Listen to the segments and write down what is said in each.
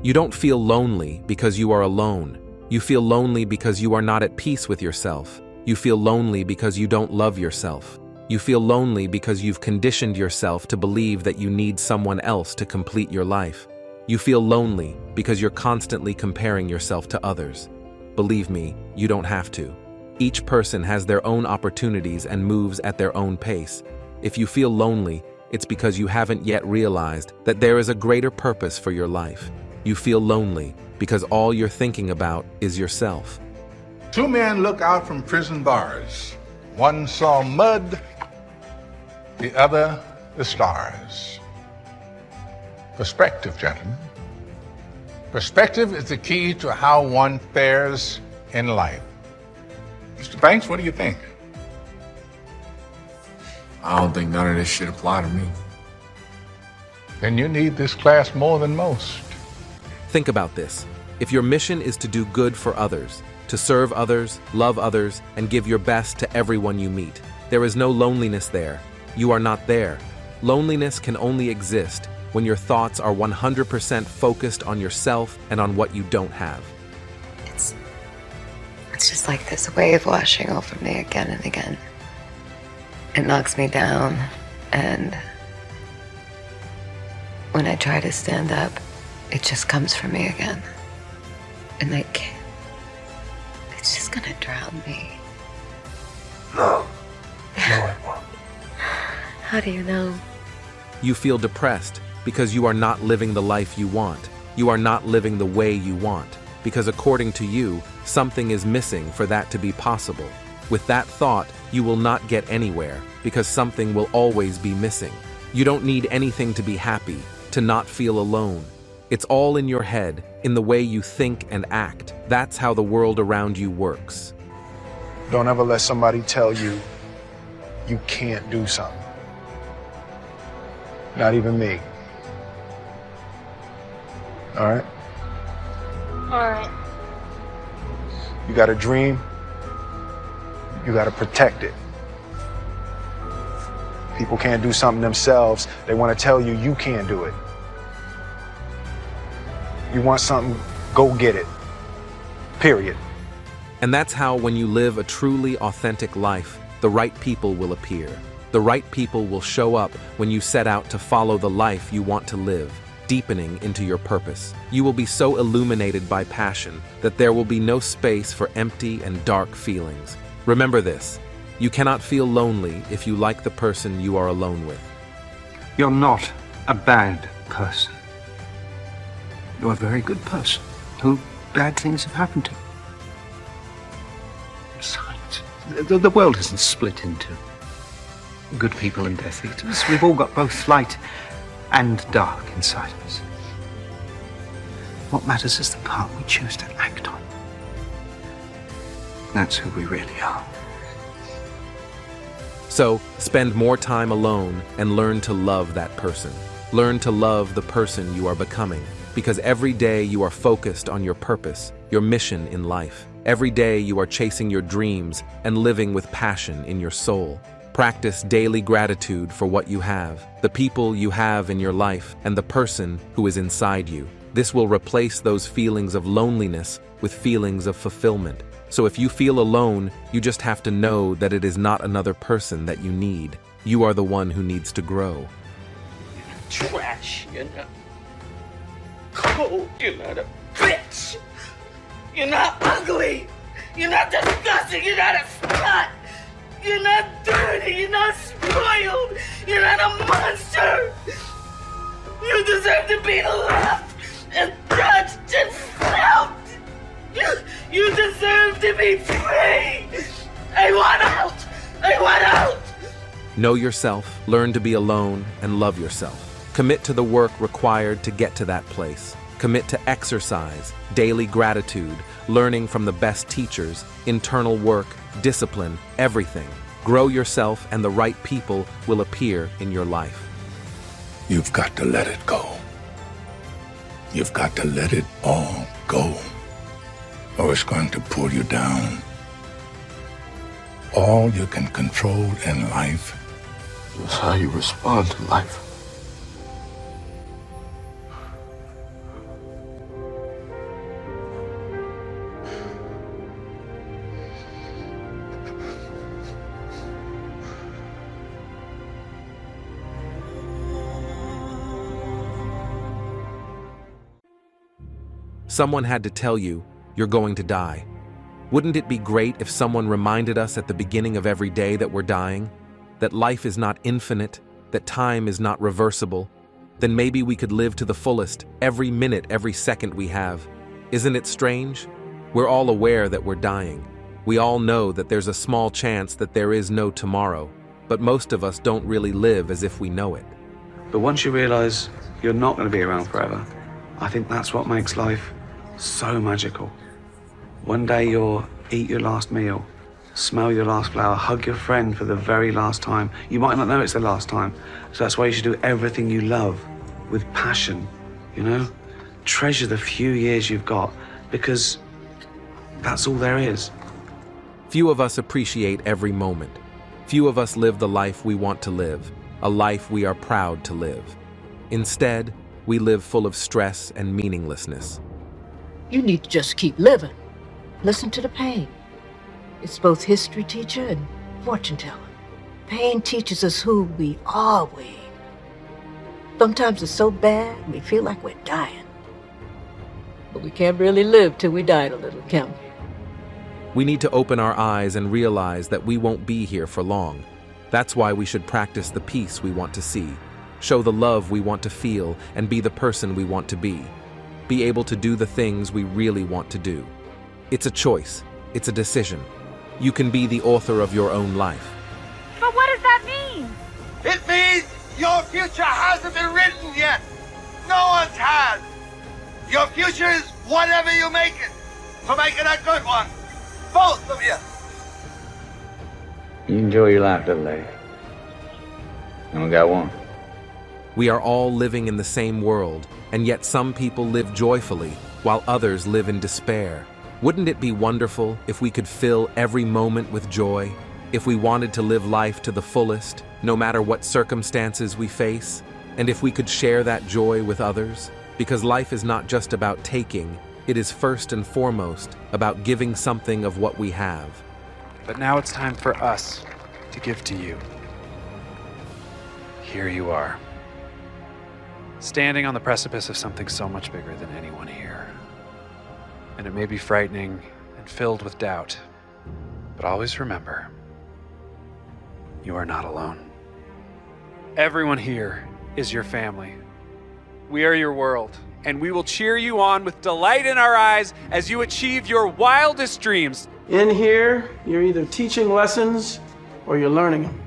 You don't feel lonely because you are alone. You feel lonely because you are not at peace with yourself. You feel lonely because you don't love yourself. You feel lonely because you've conditioned yourself to believe that you need someone else to complete your life. You feel lonely because you're constantly comparing yourself to others. Believe me, you don't have to. Each person has their own opportunities and moves at their own pace. If you feel lonely, it's because you haven't yet realized that there is a greater purpose for your life. You feel lonely because all you're thinking about is yourself. Two men look out from prison bars. One saw mud, the other the stars. Perspective, gentlemen. Perspective is the key to how one fares in life. Mr. Banks, what do you think? I don't think none of this should apply to me. Then you need this class more than most. Think about this. If your mission is to do good for others, to serve others, love others, and give your best to everyone you meet, there is no loneliness there. You are not there. Loneliness can only exist when your thoughts are 100% focused on yourself and on what you don't have. It's just like this wave washing over me again and again. It knocks me down, and when I try to stand up, it just comes for me again. And it's just gonna drown me. No, it won't. How do you know? You feel depressed because you are not living the life you want. You are not living the way you want, because according to you, something is missing for that to be possible. With that thought, you will not get anywhere, because something will always be missing. You don't need anything to be happy, to not feel alone. It's all in your head, in the way you think and act. That's how the world around you works. Don't ever let somebody tell you you can't do something. Not even me. All right? All right. You got a dream, you got to protect it. People can't do something themselves. They want to tell you you can't do it. You want something, go get it. Period. And that's how, when you live a truly authentic life, the right people will appear. The right people will show up when you set out to follow the life you want to live, deepening into your purpose. You will be so illuminated by passion that there will be no space for empty and dark feelings. Remember this: you cannot feel lonely if you like the person you are alone with. You're not a bad person. You're a very good person who bad things have happened to. Besides, the world isn't split into good people and Death Eaters. We've all got both light and dark inside us. What matters is the part we choose to act on. That's who we really are. So, spend more time alone and learn to love that person. Learn to love the person you are becoming, because every day you are focused on your purpose, your mission in life. Every day you are chasing your dreams and living with passion in your soul. Practice daily gratitude for what you have, the people you have in your life, and the person who is inside you. This will replace those feelings of loneliness with feelings of fulfillment. So if you feel alone, you just have to know that it is not another person that you need. You are the one who needs to grow. Trash, you're not cold, you're not a bitch. You're not ugly. You're not disgusting. You're not a slut. You're not dirty. You're not spoiled. You're not a monster. You deserve to be left and judged and felt. You deserve to be free. I want out. I want out. Know yourself, learn to be alone, and love yourself. Commit to the work required to get to that place. Commit to exercise, daily gratitude, learning from the best teachers, internal work, discipline, everything. Grow yourself, and the right people will appear in your life. You've got to let it go. You've got to let it all go, or it's going to pull you down. All you can control in life is how you respond to life. Someone had to tell you, you're going to die. Wouldn't it be great if someone reminded us at the beginning of every day that we're dying? That life is not infinite, that time is not reversible? Then maybe we could live to the fullest, every minute, every second we have. Isn't it strange? We're all aware that we're dying. We all know that there's a small chance that there is no tomorrow, but most of us don't really live as if we know it. But once you realize you're not going to be around forever, I think that's what makes life so magical. One day you'll eat your last meal, smell your last flower, hug your friend for the very last time. You might not know it's the last time, so that's why you should do everything you love with passion, you know? Treasure the few years you've got, because that's all there is. Few of us appreciate every moment. Few of us live the life we want to live, a life we are proud to live. Instead, we live full of stress and meaninglessness. You need to just keep living. Listen to the pain. It's both history teacher and fortune teller. Pain teaches us who we are. Sometimes it's so bad we feel like we're dying. But we can't really live till we die a little, can we? We need to open our eyes and realize that we won't be here for long. That's why we should practice the peace we want to see, show the love we want to feel, and be the person we want to be. Be able to do the things we really want to do. It's a choice. It's a decision. You can be the author of your own life. But what does that mean? It means your future hasn't been written yet. No one's has. Your future is whatever you make it. So make it a good one. Both of you. You enjoy your life, little lady. I only got one. We are all living in the same world, and yet some people live joyfully, while others live in despair. Wouldn't it be wonderful if we could fill every moment with joy? If we wanted to live life to the fullest, no matter what circumstances we face? And if we could share that joy with others? Because life is not just about taking, it is first and foremost about giving something of what we have. But now it's time for us to give to you. Here you are, standing on the precipice of something so much bigger than anyone here. And it may be frightening and filled with doubt, but always remember, you are not alone. Everyone here is your family. We are your world, and we will cheer you on with delight in our eyes as you achieve your wildest dreams. In here, you're either teaching lessons or you're learning them.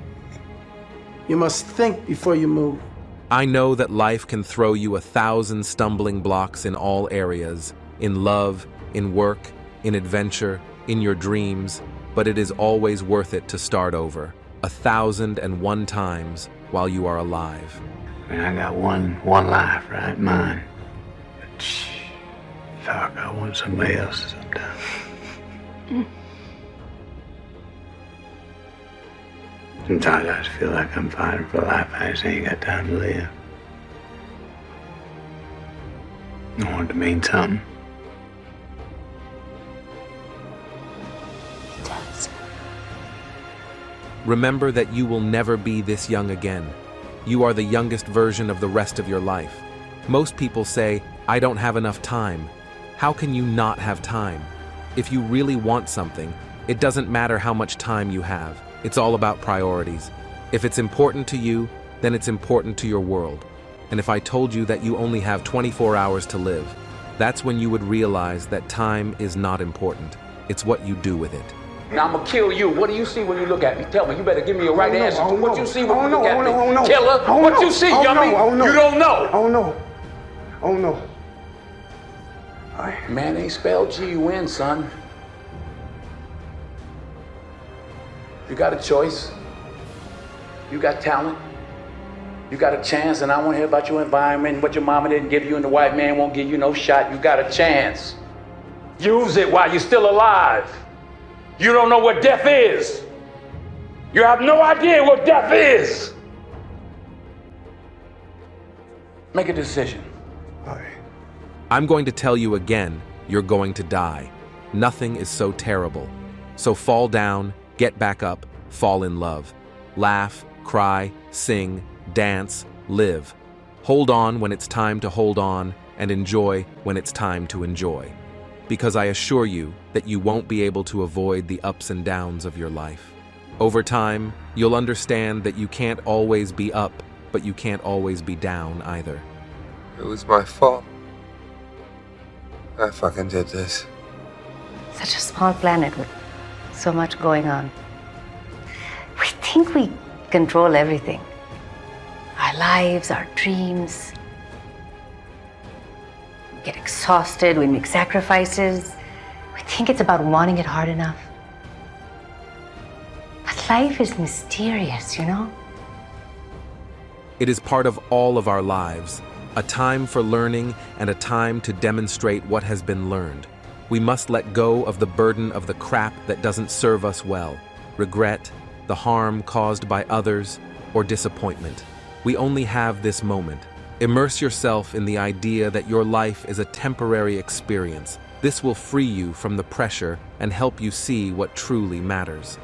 You must think before you move. I know that life can throw you 1,000 stumbling blocks in all areas, in love, in work, in adventure, in your dreams, but it is always worth it to start over, 1,001 times while you are alive. I got one life, right? Mine. But fuck, I want somebody else's sometimes. Sometimes I just feel like I'm fighting for life. I just ain't got time to live. I want it to mean something. It does. Remember that you will never be this young again. You are the youngest version of the rest of your life. Most people say, I don't have enough time. How can you not have time? If you really want something, it doesn't matter how much time you have. It's all about priorities. If it's important to you, then it's important to your world. And if I told you that you only have 24 hours to live, that's when you would realize that time is not important. It's what you do with it. Now I'm gonna kill you. What do you see when you look at me? Tell me. You better give me a right answer to what you see when you look at me. Killer, what you see, yummy? You don't know. Oh no. Oh no. Man ain't spelled G-U-N, son. You got a choice. You got talent. You got a chance, and I want to hear about your environment and what your mama didn't give you and the white man won't give you no shot. You got a chance. Use it while you're still alive. You don't know what death is. You have no idea what death is. Make a decision. I'm going to tell you again, you're going to die. Nothing is so terrible. So fall down, get back up, fall in love. Laugh, cry, sing, dance, live. Hold on when it's time to hold on, and enjoy when it's time to enjoy. Because I assure you that you won't be able to avoid the ups and downs of your life. Over time, you'll understand that you can't always be up, but you can't always be down either. It was my fault. I fucking did this. Such a small planet with so much going on. We think we control everything. Our lives, our dreams. We get exhausted, we make sacrifices. We think it's about wanting it hard enough. But life is mysterious, you know? It is part of all of our lives, a time for learning and a time to demonstrate what has been learned. We must let go of the burden of the crap that doesn't serve us well, regret, the harm caused by others, or disappointment. We only have this moment. Immerse yourself in the idea that your life is a temporary experience. This will free you from the pressure and help you see what truly matters.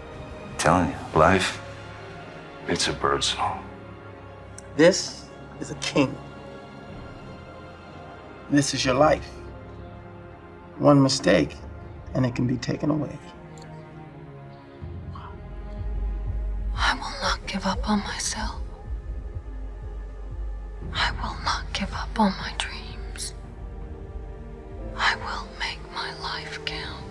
I'm telling you, life, it's a bird's song. This is a king. This is your life. One mistake, and it can be taken away. I will not give up on myself. I will not give up on my dreams. I will make my life count.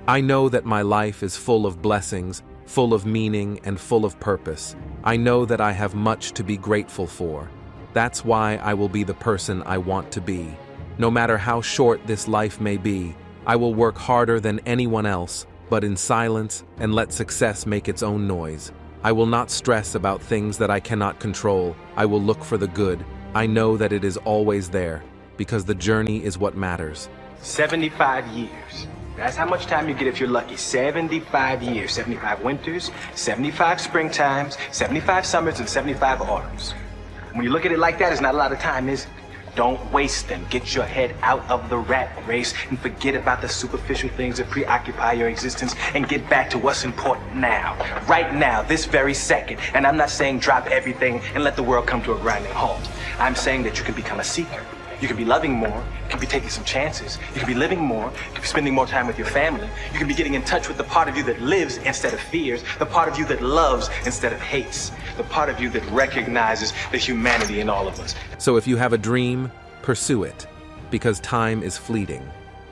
I know that my life is full of blessings, full of meaning, and full of purpose. I know that I have much to be grateful for. That's why I will be the person I want to be. No matter how short this life may be, I will work harder than anyone else, but in silence, and let success make its own noise. I will not stress about things that I cannot control. I will look for the good. I know that it is always there, because the journey is what matters. 75 years. That's how much time you get if you're lucky. 75 years. 75 winters, 75 springtimes, 75 summers, and 75 autumns. When you look at it like that, it's not a lot of time, is it? Don't waste them. Get your head out of the rat race and forget about the superficial things that preoccupy your existence and get back to what's important now. Right now, this very second. And I'm not saying drop everything and let the world come to a grinding halt. I'm saying that you can become a seeker. You can be loving more, you can be taking some chances, you can be living more, you can be spending more time with your family, you can be getting in touch with the part of you that lives instead of fears, the part of you that loves instead of hates, the part of you that recognizes the humanity in all of us. So if you have a dream, pursue it, because time is fleeting.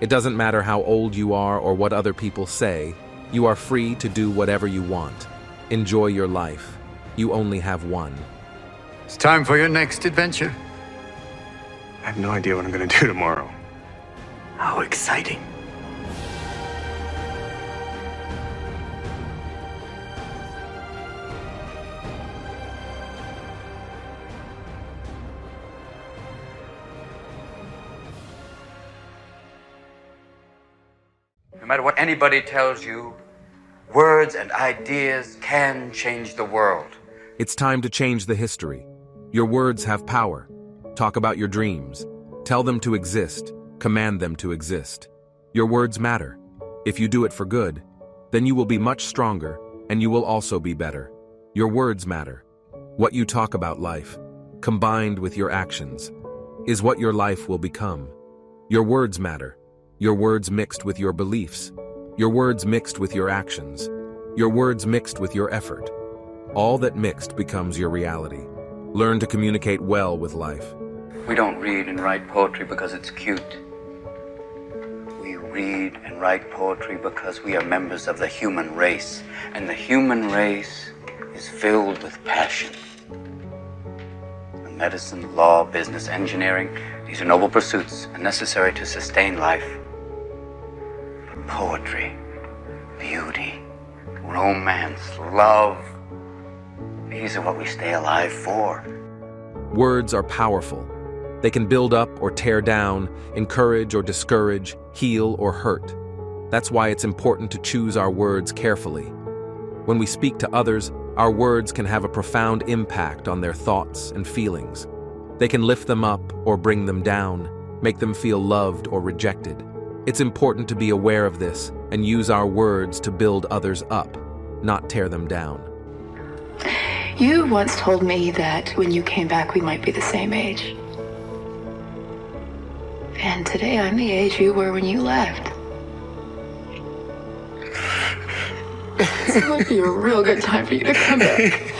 It doesn't matter how old you are or what other people say, you are free to do whatever you want. Enjoy your life. You only have one. It's time for your next adventure. I have no idea what I'm gonna do tomorrow. How exciting. No matter what anybody tells you, words and ideas can change the world. It's time to change the history. Your words have power. Talk about your dreams. Tell them to exist. Command them to exist. Your words matter. If you do it for good, then you will be much stronger, and you will also be better. Your words matter. What you talk about life, combined with your actions, is what your life will become. Your words matter. Your words mixed with your beliefs. Your words mixed with your actions. Your words mixed with your effort. All that mixed becomes your reality. Learn to communicate well with life. We don't read and write poetry because it's cute. We read and write poetry because we are members of the human race, and the human race is filled with passion. Medicine, law, business, engineering, these are noble pursuits and necessary to sustain life. But poetry, beauty, romance, love, these are what we stay alive for. Words are powerful. They can build up or tear down, encourage or discourage, heal or hurt. That's why it's important to choose our words carefully. When we speak to others, our words can have a profound impact on their thoughts and feelings. They can lift them up or bring them down, make them feel loved or rejected. It's important to be aware of this and use our words to build others up, not tear them down. You once told me that when you came back, we might be the same age. And today I'm the age you were when you left. This might be a real good time for you to come back.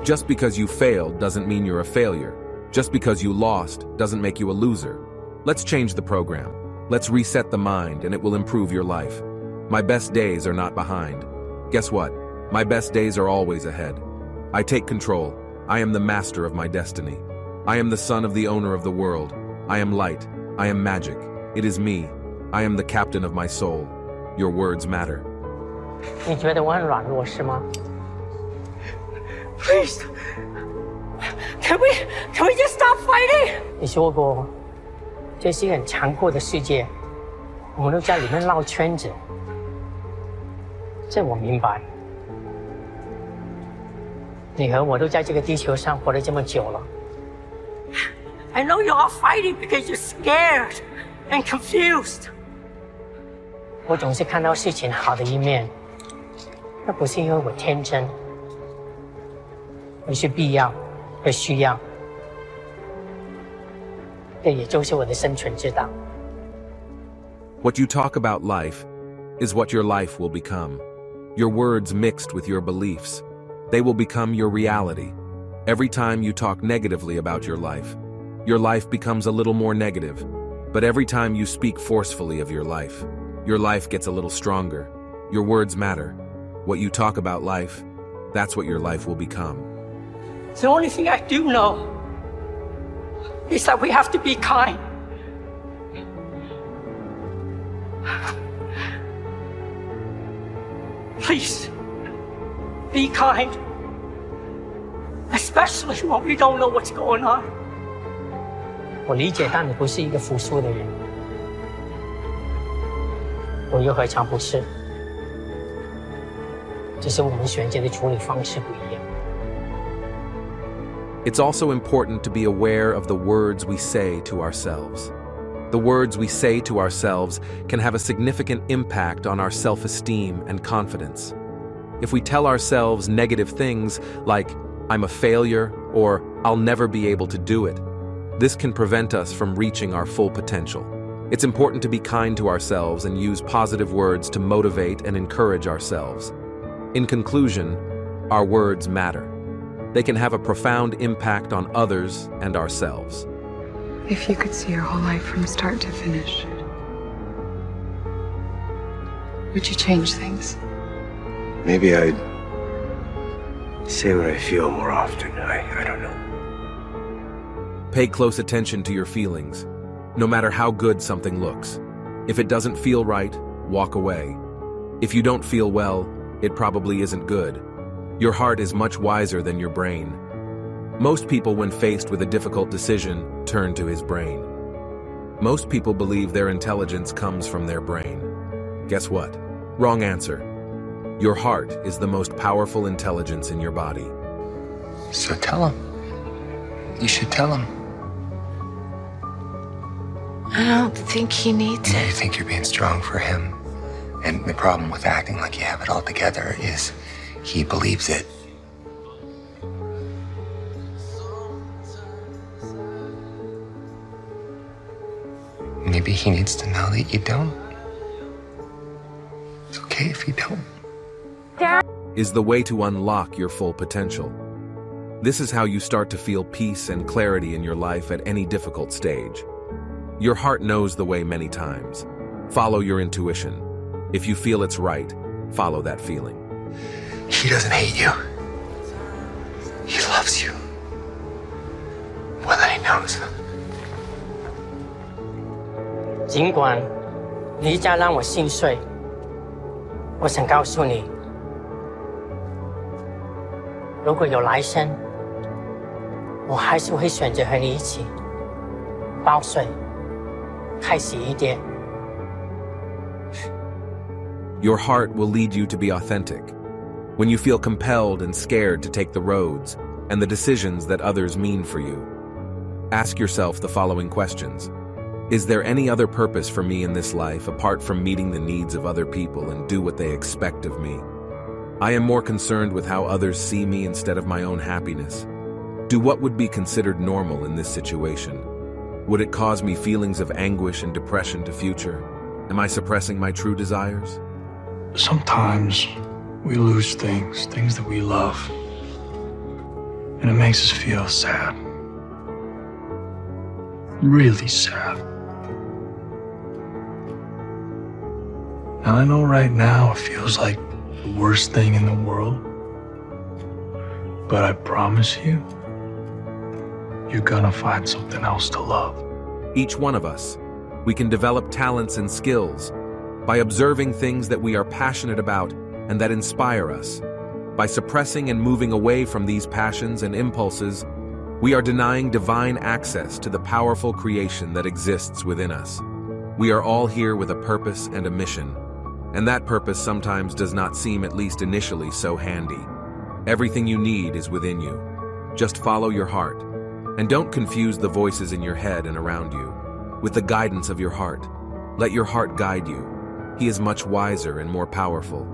Just because you failed doesn't mean you're a failure. Just because you lost doesn't make you a loser. Let's change the program. Let's reset the mind and it will improve your life. My best days are not behind. Guess what? My best days are always ahead. I take control. I am the master of my destiny. I am the son of the owner of the world. I am light. I am magic. It is me. I am the captain of my soul. Your words matter. 你觉得我很软弱是吗 Please, can we just stop fighting? 你说过，这是一个很残酷的世界，我们都在里面绕圈子。这我明白。你和我都在这个地球上活了这么久了。I know you're all fighting because you're scared and confused. 我总是看到事情好的一面，那不是因为我天真，而是必要和需要。这也就是我的生存之道。What you talk about life is what your life will become. Your words mixed with your beliefs. They will become your reality. Every time you talk negatively about your life becomes a little more negative. But every time you speak forcefully of your life gets a little stronger. Your words matter. What you talk about life, that's what your life will become. The only thing I do know is that we have to be kind. Please, be kind. Especially when we don't know what's going on. 我理解，但你不是一个服输的人，我又何尝不是？只是我们选择的处理方式不一样。It's also important to be aware of the words we say to ourselves. The words we say to ourselves can have a significant impact on our self-esteem and confidence. If we tell ourselves negative things like, I'm a failure, or I'll never be able to do it, this can prevent us from reaching our full potential. It's important to be kind to ourselves and use positive words to motivate and encourage ourselves. In conclusion, our words matter. They can have a profound impact on others and ourselves. If you could see your whole life from start to finish, would you change things? Maybe I'd say what I feel more often. I don't know. Pay close attention to your feelings, no matter how good something looks. If it doesn't feel right, walk away. If you don't feel well, it probably isn't good. Your heart is much wiser than your brain. Most people, when faced with a difficult decision, turn to his brain. Most people believe their intelligence comes from their brain. Guess what? Wrong answer. Your heart is the most powerful intelligence in your body. So tell him. You should tell him. I don't think he needs You it. think you're being strong for him. And the problem with acting like you have it all together is he believes it. Maybe he needs to know that you don't. It's okay if you don't. Is the way to unlock your full potential. This is how you start to feel peace and clarity in your life at any difficult stage. Your heart knows the way many times. Follow your intuition. If you feel it's right, follow that feeling. He doesn't hate you. He loves you. More than he knows. 尽管离家让我心碎，我想告诉你，如果有来生，我还是会选择和你一起报税，开始一点。Your heart will lead you to be authentic. When you feel compelled and scared to take the roads and the decisions that others mean for you, ask yourself the following questions. Is there any other purpose for me in this life apart from meeting the needs of other people and do what they expect of me? I am more concerned with how others see me instead of my own happiness. Do what would be considered normal in this situation. Would it cause me feelings of anguish and depression to future? Am I suppressing my true desires? Sometimes we lose things that we love, and it makes us feel sad. Really sad. Now I know right now it feels like the worst thing in the world, but I promise you, you're gonna find something else to love. Each one of us, we can develop talents and skills by observing things that we are passionate about and that inspire us. By suppressing and moving away from these passions and impulses, we are denying divine access to the powerful creation that exists within us. We are all here with a purpose and a mission, and that purpose sometimes does not seem, at least initially, so handy. Everything you need is within you. Just follow your heart, and don't confuse the voices in your head and around you with the guidance of your heart. Let your heart guide you. He is much wiser and more powerful.